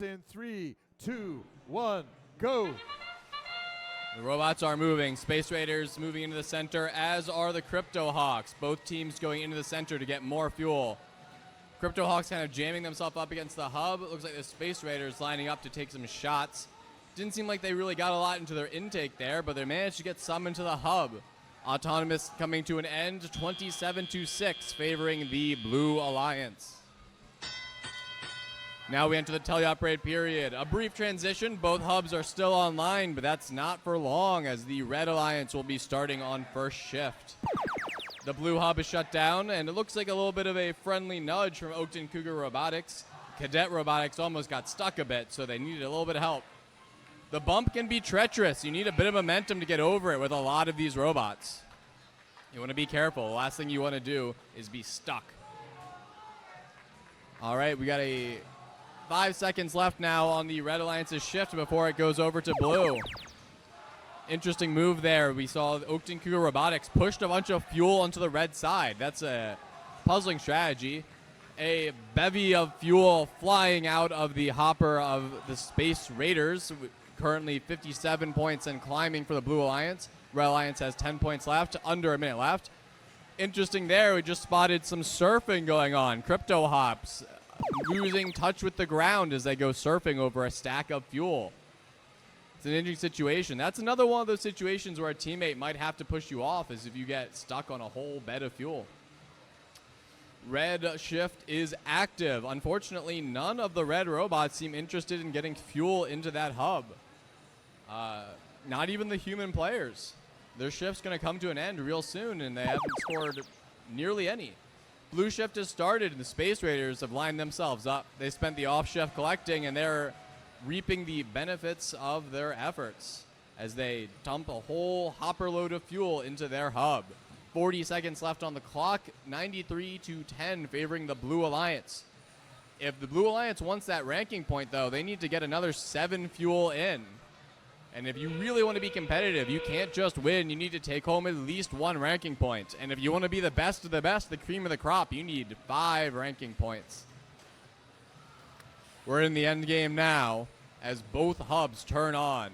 In 3, 2, 1, go. The robots are moving. Space Raiders moving into the center, as are the Crypto Hawks. Both teams going into the center to get more fuel. Crypto Hawks kind of jamming themselves up against the hub. It looks like the Space Raiders lining up to take some shots. Didn't seem like they really got a lot into their intake there, but they managed to get some into the hub. Autonomous coming to an end, 27-6, favoring the Blue Alliance. Now we enter the teleoperated period. A brief transition. Both hubs are still online, but that's not for long, as the Red Alliance will be starting on first shift. The Blue hub is shut down, and it looks like a little bit of a friendly nudge from Oakton Cougar Robotics. Cadet Robotics almost got stuck a bit, so they needed a little bit of help. The bump can be treacherous. You need a bit of momentum to get over it with a lot of these robots. You want to be careful. The last thing you want to do is be stuck. All right, we got 5 seconds left now on the Red Alliance's shift before it goes over to Blue. Interesting move there. We saw Oakton Cougar Robotics pushed a bunch of fuel onto the red side. That's a puzzling strategy. A bevy of fuel flying out of the hopper of the Space Raiders. Currently 57 points and climbing for the Blue Alliance. Red Alliance has 10 points left, under a minute left. Interesting there, we just spotted some surfing going on. Crypto Hops losing touch with the ground as they go surfing over a stack of fuel. It's an interesting situation. That's another one of those situations where a teammate might have to push you off, is if you get stuck on a whole bed of fuel. Red shift is active. Unfortunately, none of the red robots seem interested in getting fuel into that hub. Not even the human players. Their shift's going to come to an end real soon, and they haven't scored nearly any. Blue shift has started, and the Space Raiders have lined themselves up. They spent the off shift collecting, and they're reaping the benefits of their efforts as they dump a whole hopper load of fuel into their hub. 40 seconds left on the clock, 93-10, favoring the Blue Alliance. If the Blue Alliance wants that ranking point, though, they need to get another 7 fuel in. And if you really want to be competitive, you can't just win. You need to take home at least 1 ranking point. And if you want to be the best of the best, the cream of the crop, you need 5 ranking points. We're in the end game now as both hubs turn on.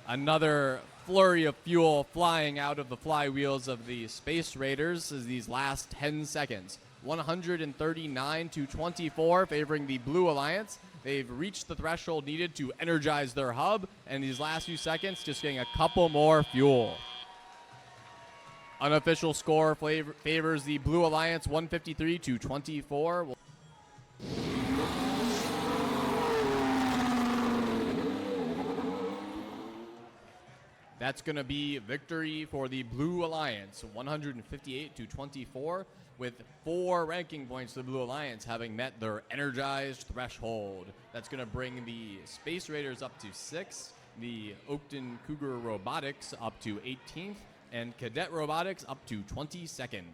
Another flurry of fuel flying out of the flywheels of the Space Raiders as these last 10 seconds. 139-24, favoring the Blue Alliance. They've reached the threshold needed to energize their hub, and these last few seconds just getting a couple more fuel. Unofficial score favors the Blue Alliance, 153-24. That's going to be victory for the Blue Alliance, 158-24, with 4 ranking points to the Blue Alliance having met their energized threshold. That's going to bring the Space Raiders up to 6th, the Oakton Cougar Robotics up to 18th, and Cadet Robotics up to 22nd.